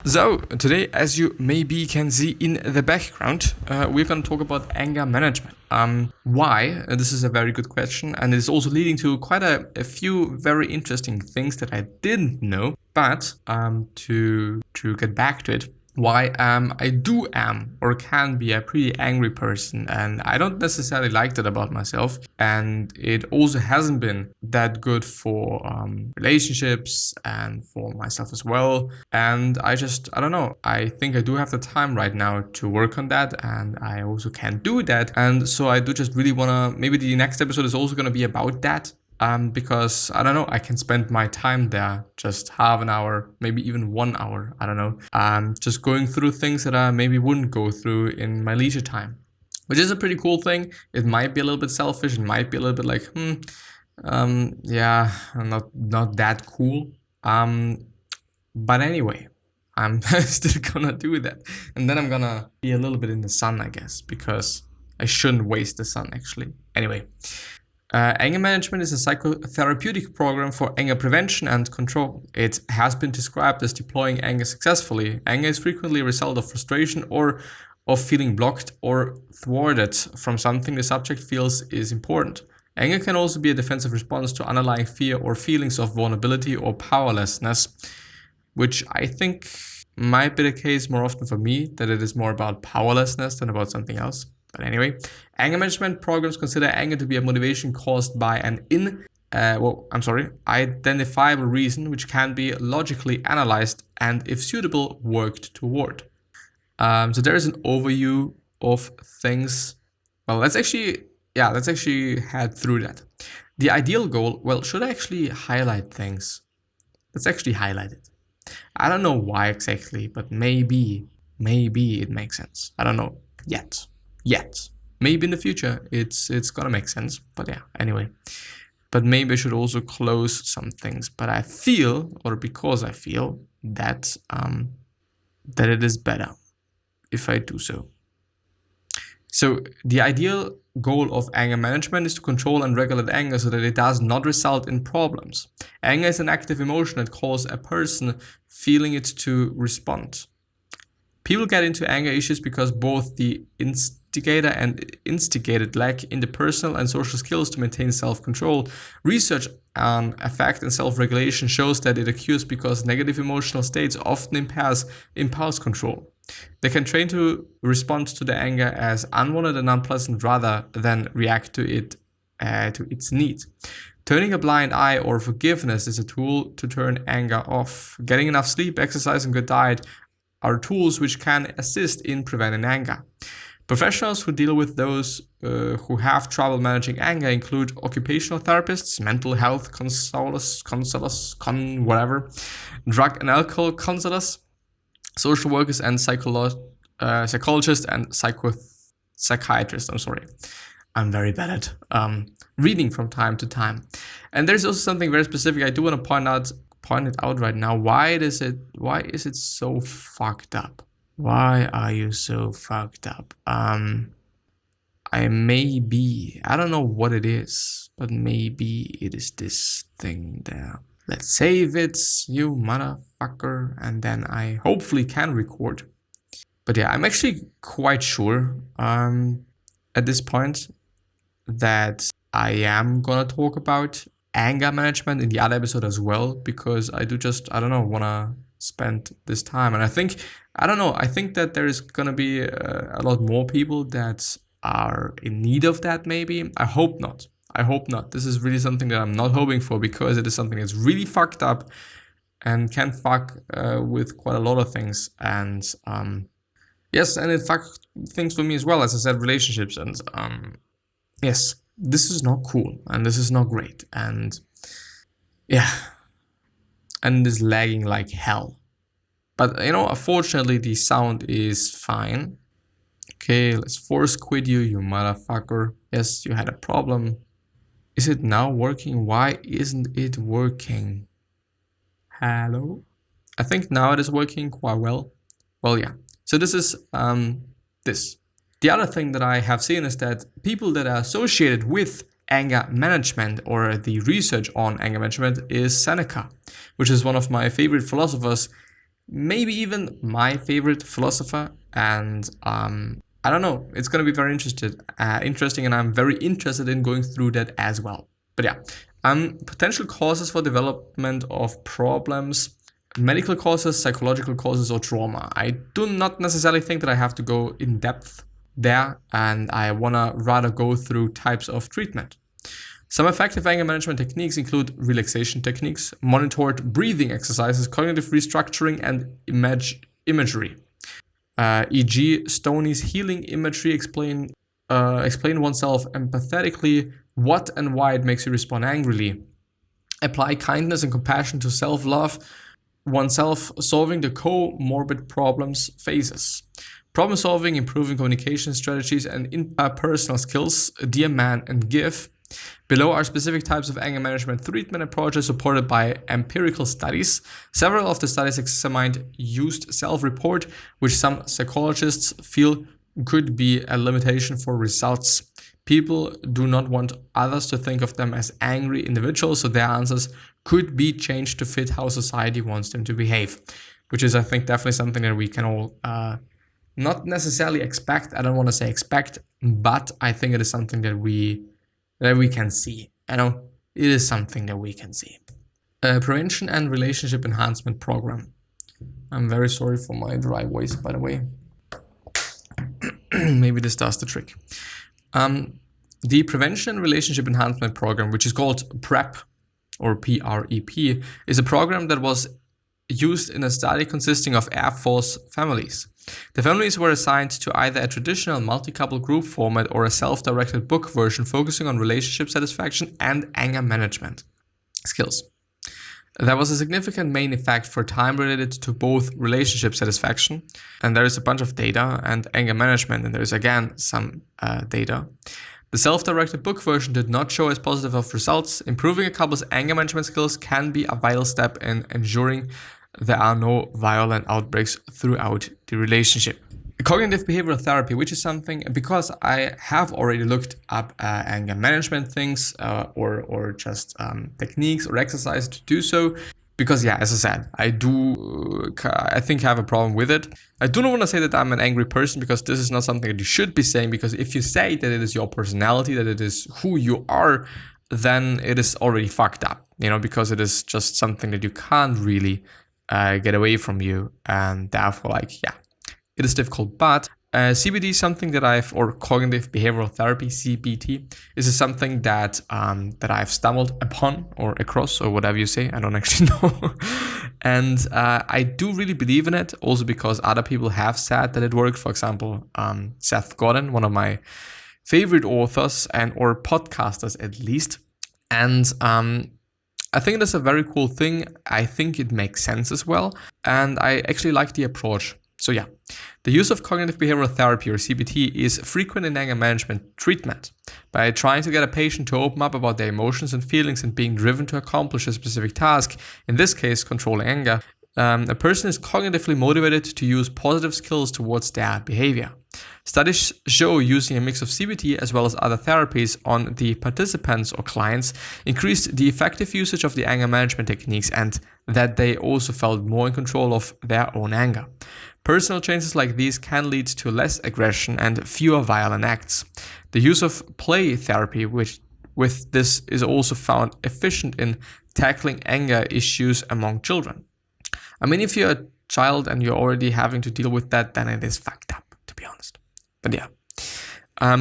So today, as you maybe can see in the background, we're going to talk about anger management. Why? This is a very good question, and it's also leading to quite a few very interesting things that I didn't know. But to get back to it, why am or can be a pretty angry person, and I don't necessarily like that about myself, and it also hasn't been that good for relationships and for myself as well. And I don't know, I think I do have the time right now to work on that, and I also can do that. And so I do just really want to, maybe the next episode is also going to be about that. Because I don't know, I can spend my time there, just half an hour, maybe even 1 hour, I don't know, just going through things that I maybe wouldn't go through in my leisure time, which is a pretty cool thing. It might be a little bit selfish, it might be a little bit like, yeah, not that cool. But anyway, I'm still gonna do that. And then I'm gonna be a little bit in the sun, I guess, because I shouldn't waste the sun actually. Anyway. Anger management is a psychotherapeutic program for anger prevention and control. It has been described as deploying anger successfully. Anger is frequently a result of frustration or of feeling blocked or thwarted from something the subject feels is important. Anger can also be a defensive response to underlying fear or feelings of vulnerability or powerlessness, which I think might be the case more often for me, that it is more about powerlessness than about something else. But anyway, anger management programs consider anger to be a motivation caused by an identifiable reason which can be logically analyzed and, if suitable, worked toward. So there is an overview of things. Well, let's actually head through that. The ideal goal, well, should I actually highlight things? Let's actually highlight it. I don't know why exactly, but maybe it makes sense. I don't know yet. Maybe in the future it's gonna make sense, but yeah, anyway. But maybe I should also close some things, but I feel that that it is better if I do so. So the ideal goal of anger management is to control and regulate anger so that it does not result in problems. Anger is an active emotion that causes a person feeling it to respond. People get into anger issues because both the instigator and instigated lack interpersonal and social skills to maintain self-control. Research on affect and self-regulation shows that it occurs because negative emotional states often impairs impulse control. They can train to respond to the anger as unwanted and unpleasant rather than react to it to its need. Turning a blind eye or forgiveness is a tool to turn anger off. Getting enough sleep, exercise, and good diet are tools which can assist in preventing anger. Professionals who deal with those who have trouble managing anger include occupational therapists, mental health counselors, whatever, drug and alcohol counselors, social workers, and psychologists and psychiatrists. I'm very bad at reading from time to time. And there's also something very specific I do want to point it out right now. Why is it so fucked up? Why are you so fucked up? I don't know what it is, but maybe it is this thing there. Let's save it, you motherfucker, and then I hopefully can record. But yeah, I'm actually quite sure at this point that I am gonna talk about anger management in the other episode as well, because I don't know, want to spend this time. And I think that there is going to be a lot more people that are in need of that, maybe. I hope not. This is really something that I'm not hoping for, because it is something that's really fucked up and can fuck with quite a lot of things. And yes, and it fucked things for me as well, as I said, relationships. And yes, this is not cool, and this is not great, and yeah, and it is lagging like hell. But unfortunately the sound is fine. Okay, let's force quit you motherfucker. Yes, you had a problem. Is it now working? Why isn't it working? Hello? I think now it is working quite well. Well, yeah. So this is this. The other thing that I have seen is that people that are associated with anger management, or the research on anger management, is Seneca, which is one of my favorite philosophers. maybe even my favorite philosopher. And I don't know, it's going to be very interesting, and I'm very interested in going through that as well. But yeah, potential causes for development of problems, medical causes, psychological causes, or trauma. I do not necessarily think that I have to go in depth there, and I want to rather go through types of treatment. Some effective anger management techniques include relaxation techniques, monitored breathing exercises, cognitive restructuring, and imagery. E.g., Stoney's healing imagery explain oneself empathetically what and why it makes you respond angrily. Apply kindness and compassion to self-love, oneself, solving the comorbid problems phases. Problem solving, improving communication strategies, and interpersonal skills, Dear Man and Give. Below are specific types of anger management treatment approaches supported by empirical studies. Several of the studies examined used self-report, which some psychologists feel could be a limitation for results. People do not want others to think of them as angry individuals, so their answers could be changed to fit how society wants them to behave, which is, I think, definitely something that we can all not necessarily expect. I don't want to say expect, but I think it is something that we can see. I know it is something that we can see. Prevention and relationship enhancement program. I'm very sorry for my dry voice, by the way. Maybe this does the trick. The Prevention and Relationship Enhancement Program, which is called PrEP, or PrEP, is a program that was used in a study consisting of Air Force families. The families were assigned to either a traditional multi-couple group format or a self-directed book version focusing on relationship satisfaction and anger management skills. There was a significant main effect for time related to both relationship satisfaction, and there is a bunch of data, and anger management, and there is again some data. The self-directed book version did not show as positive of results. Improving a couple's anger management skills can be a vital step in ensuring there are no violent outbreaks throughout the relationship. Cognitive behavioral therapy, which is something, because I have already looked up anger management things or just techniques or exercise to do so. Because yeah, as I said, I think I have a problem with it. I do not want to say that I'm an angry person, because this is not something that you should be saying, because if you say that it is your personality, that it is who you are, then it is already fucked up, because it is just something that you can't really get away from you, and therefore, it is difficult. But CBT is something that or cognitive behavioral therapy, CBT, is something that I've stumbled upon or across, or whatever you say. I don't actually know. And I do really believe in it, also because other people have said that it worked. For example, Seth Godin, one of my favorite authors or podcasters at least. And I think that's a very cool thing. I think it makes sense as well. And I actually like the approach. So yeah, the use of cognitive behavioral therapy, or CBT, is frequent in anger management treatment. By trying to get a patient to open up about their emotions and feelings and being driven to accomplish a specific task, in this case, controlling anger, a person is cognitively motivated to use positive skills towards their behavior. Studies show using a mix of CBT as well as other therapies on the participants or clients increased the effective usage of the anger management techniques, and that they also felt more in control of their own anger. Personal changes like these can lead to less aggression and fewer violent acts. The use of play therapy, which with this is also found efficient in tackling anger issues among children. I mean, if you're a child and you're already having to deal with that, then it is fucked up, to be honest. But yeah.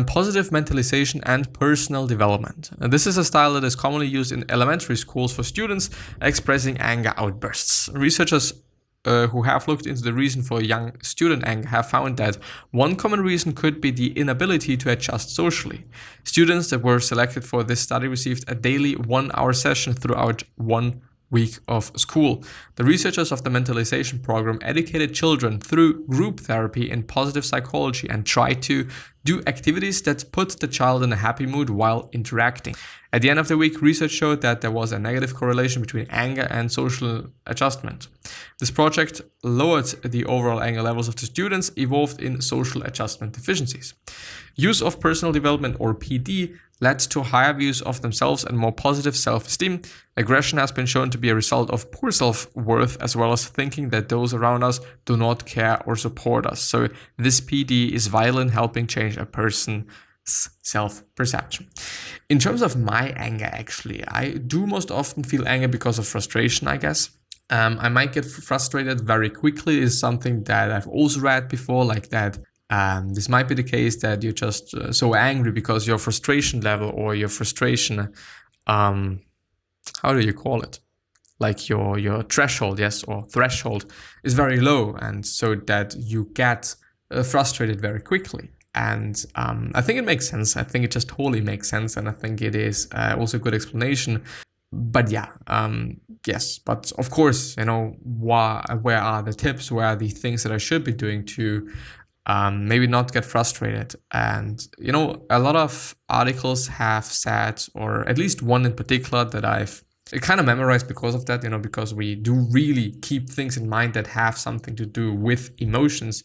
Positive mentalization and personal development. And this is a style that is commonly used in elementary schools for students expressing anger outbursts. Researchers who have looked into the reason for young student anger have found that one common reason could be the inability to adjust socially. Students that were selected for this study received a daily 1-hour session throughout 1 week of school. The researchers of the mentalization program educated children through group therapy in positive psychology and tried to Do activities that put the child in a happy mood while interacting. At the end of the week, research showed that there was a negative correlation between anger and social adjustment. This project lowered the overall anger levels of the students involved in social adjustment deficiencies. Use of personal development, or PD, led to higher views of themselves and more positive self-esteem. Aggression has been shown to be a result of poor self-worth, as well as thinking that those around us do not care or support us. So this PD is vital in helping change a person's self-perception. In terms of my anger, actually, I do most often feel anger because of frustration, I guess. I might get frustrated very quickly. Is something that I've also read before, like that. This might be the case that you're just so angry because your frustration level, or your frustration, how do you call it? Like your threshold, yes, or threshold is very low, and so that you get frustrated very quickly. And I think it makes sense. I think it just totally makes sense, and I think it is also a good explanation. But yeah, yes. But of course, where are the tips? Where are the things that I should be doing to maybe not get frustrated? And a lot of articles have said, or at least one in particular that I've kind of memorized because of that, because we do really keep things in mind that have something to do with emotions,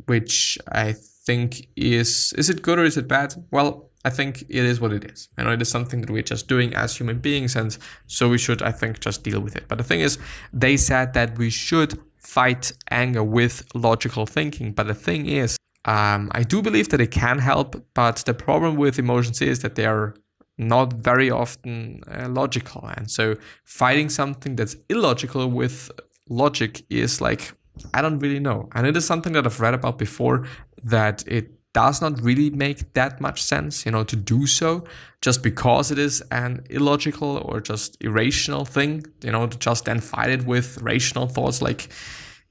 which I think is it good or is it bad? Well, I think it is what it is. It is something that we're just doing as human beings, and so we should, I think, just deal with it. But the thing is, they said that we should fight anger with logical thinking. But the thing is, I do believe that it can help, but the problem with emotions is that they are not very often logical. And so fighting something that's illogical with logic is like, I don't really know. And it is something that I've read about before, that it does not really make that much sense, to do so, just because it is an illogical or just irrational thing, to just then fight it with rational thoughts. Like,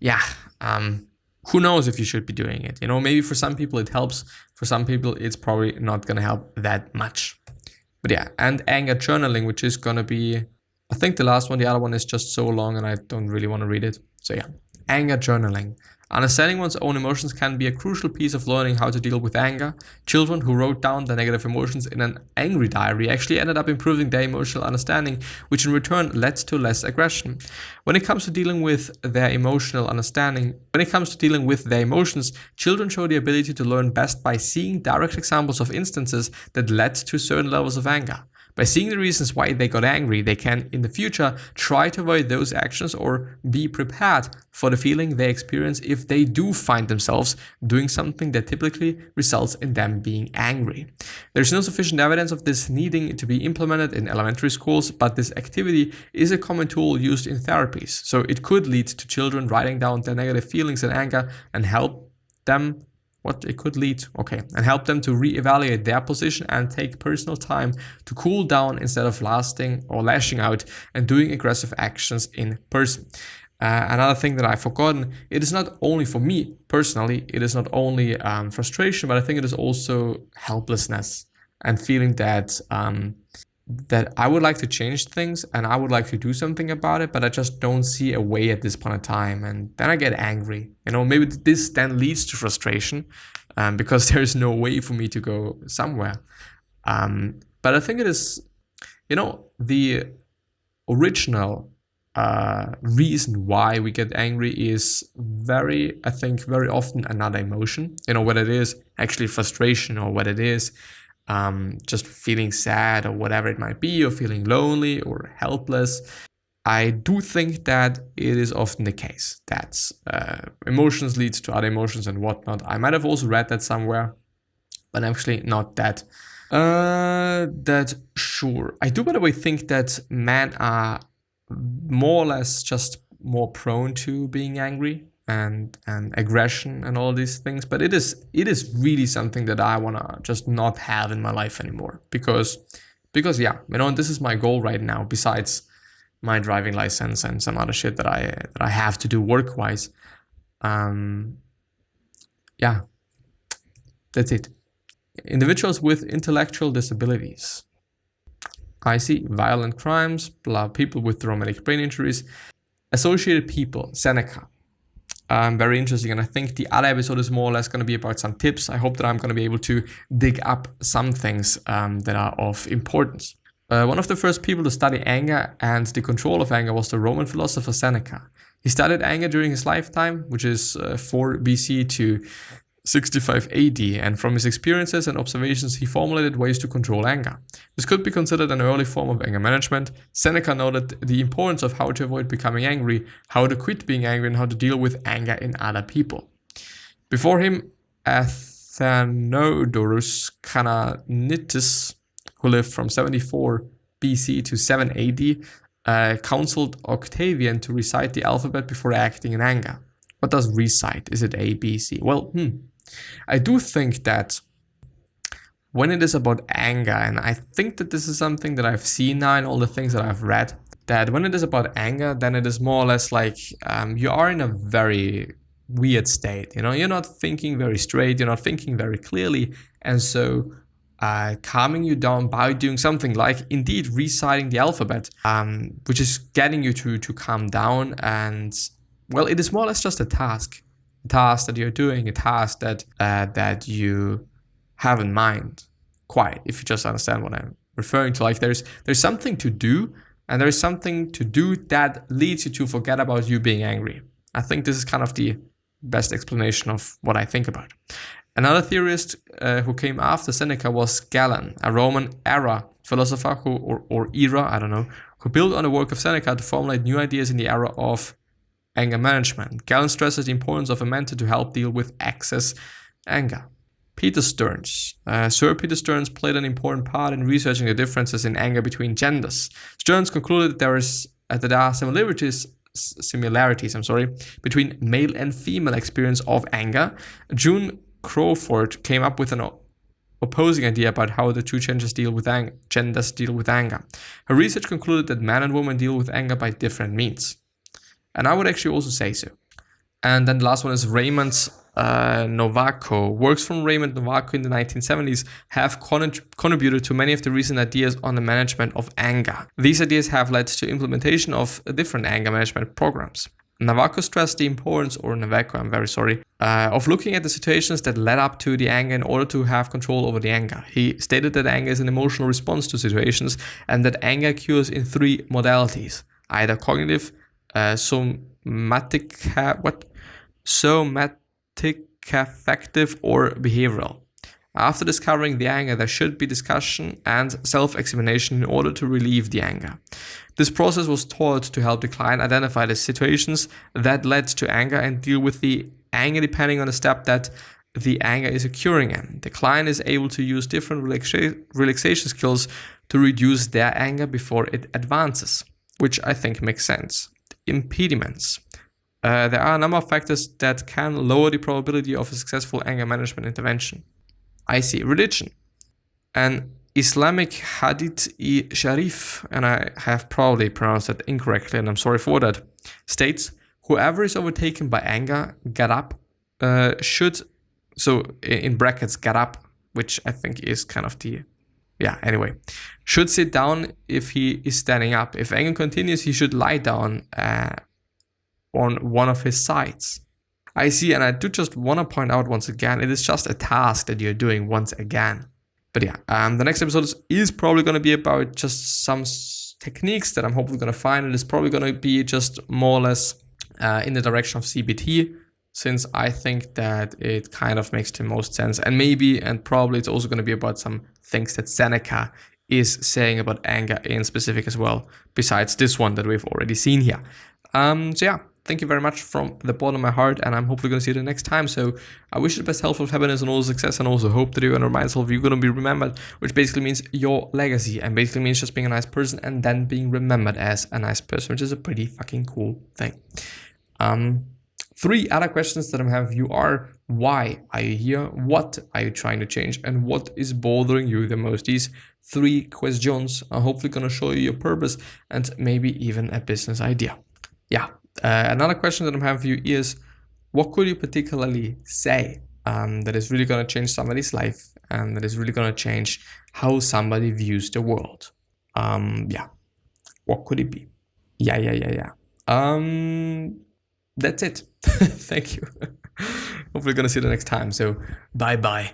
yeah, who knows if you should be doing it? Maybe for some people it helps. For some people, it's probably not going to help that much. But yeah, and anger journaling, which is going to be, I think, the last one. The other one is just so long and I don't really want to read it. So yeah, anger journaling. Understanding one's own emotions can be a crucial piece of learning how to deal with anger. Children who wrote down their negative emotions in an angry diary actually ended up improving their emotional understanding, which in return led to less aggression. When it comes to dealing with their emotions, children show the ability to learn best by seeing direct examples of instances that led to certain levels of anger. By seeing the reasons why they got angry, they can, in the future, try to avoid those actions or be prepared for the feeling they experience if they do find themselves doing something that typically results in them being angry. There's no sufficient evidence of this needing to be implemented in elementary schools, but this activity is a common tool used in therapies. So it could lead to children writing down their negative feelings and anger and help them to reevaluate their position and take personal time to cool down instead of lashing out and doing aggressive actions in person. Another thing that I've forgotten, it is not only for me personally, it is not only frustration, but I think it is also helplessness and feeling that I would like to change things and I would like to do something about it, but I just don't see a way at this point in time. And then I get angry. Maybe this then leads to frustration because there's no way for me to go somewhere. But I think it is, the original reason why we get angry is very often another emotion, whether it is actually frustration or what it is. Just feeling sad or whatever it might be, or feeling lonely or helpless. I do think that it is often the case that emotions leads to other emotions and whatnot. I might have also read that somewhere, but actually not that sure. I do, by the way, think that men are more or less just more prone to being angry and aggression and all these things, but it is really something that I want to just not have in my life anymore, because yeah, this is my goal right now, besides my driving license and some other shit that I have to do work-wise. Yeah, that's it. Individuals with intellectual disabilities. I see violent crimes, people with traumatic brain injuries, associated people, Seneca. Very interesting. And I think the other episode is more or less going to be about some tips. I hope that I'm going to be able to dig up some things that are of importance. One of the first people to study anger and the control of anger was the Roman philosopher Seneca. He studied anger during his lifetime, which is 4 BC to 65 AD, and from his experiences and observations, he formulated ways to control anger. This could be considered an early form of anger management. Seneca noted the importance of how to avoid becoming angry, how to quit being angry, and how to deal with anger in other people. Before him, Athenodorus Cananitis, who lived from 74 BC to 7 AD, counseled Octavian to recite the alphabet before acting in anger. What does recite? Is it A, B, C? Well, I do think that when it is about anger, and I think that this is something that I've seen now in all the things that I've read, that when it is about anger, then it is more or less like you are in a very weird state. You're not thinking very straight, you're not thinking very clearly, and so calming you down by doing something like indeed reciting the alphabet, which is getting you to calm down. And well, it is more or less just a task that you're doing, a task that you have in mind. Quite, if you just understand what I'm referring to. Like there's something to do, and there's something to do that leads you to forget about you being angry. I think this is kind of the best explanation of what I think about. Another theorist who came after Seneca was Galen, a Roman era philosopher or era, I don't know, who built on the work of Seneca to formulate new ideas in the era of anger management. Galen stresses the importance of a mentor to help deal with excess anger. Peter Stearns. Sir Peter Stearns played an important part in researching the differences in anger between genders. Stearns concluded that there are similarities between male and female experience of anger. June Crawford came up with an opposing idea about how the two genders deal with anger. Her research concluded that men and women deal with anger by different means. And I would actually also say so. And then the last one is Raymond Novaco. Works from Raymond Novaco in the 1970s have contributed to many of the recent ideas on the management of anger. These ideas have led to implementation of different anger management programs. Novaco stressed the importance, of looking at the situations that led up to the anger in order to have control over the anger. He stated that anger is an emotional response to situations and that anger occurs in 3 modalities, either cognitive, somatic, affective, or behavioral. After discovering the anger, there should be discussion and self-examination in order to relieve the anger. This process was taught to help the client identify the situations that led to anger and deal with the anger depending on the step that the anger is occurring in. The client is able to use different relaxation skills to reduce their anger before it advances, which I think makes sense. Impediments. There are a number of factors that can lower the probability of a successful anger management intervention. I see. Religion. An Islamic Hadith-i-Sharif, and I have probably pronounced that incorrectly, and I'm sorry for that, states, whoever is overtaken by anger, get up, in brackets, get up, which I think is kind of should sit down if he is standing up. If anger continues, he should lie down on one of his sides. I see, and I do just want to point out once again, it is just a task that you're doing once again. But the next episode is probably going to be about just some techniques that I'm hopefully going to find. It is probably going to be just more or less in the direction of CBT, since I think that it kind of makes the most sense. And probably it's also going to be about some things that Seneca is saying about anger in specific as well, besides this one that we've already seen here. Thank you very much from the bottom of my heart, and I'm hopefully going to see you the next time. So I wish you the best health, happiness, and all success, and also hope that you're going to remind yourself you're going to be remembered, which basically means your legacy, and basically means just being a nice person and then being remembered as a nice person, which is a pretty fucking cool thing. 3 other questions that I have you are, why are you here? What are you trying to change? And what is bothering you the most? These 3 questions are hopefully going to show you your purpose and maybe even a business idea. Another question that I have for you is, what could you particularly say that is really going to change somebody's life and that is really going to change how somebody views the world? What could it be? that's it. Thank you. Hopefully gonna see you the next time. So bye.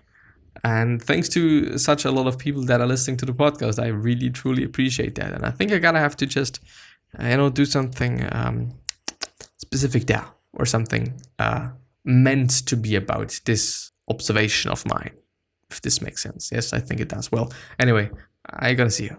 And thanks to such a lot of people that are listening to the podcast. I really, truly appreciate that. And I think I gotta have to just, do something specific there, or something meant to be about this observation of mine, if this makes sense. Yes, I think it does. Well, anyway, I gotta see you.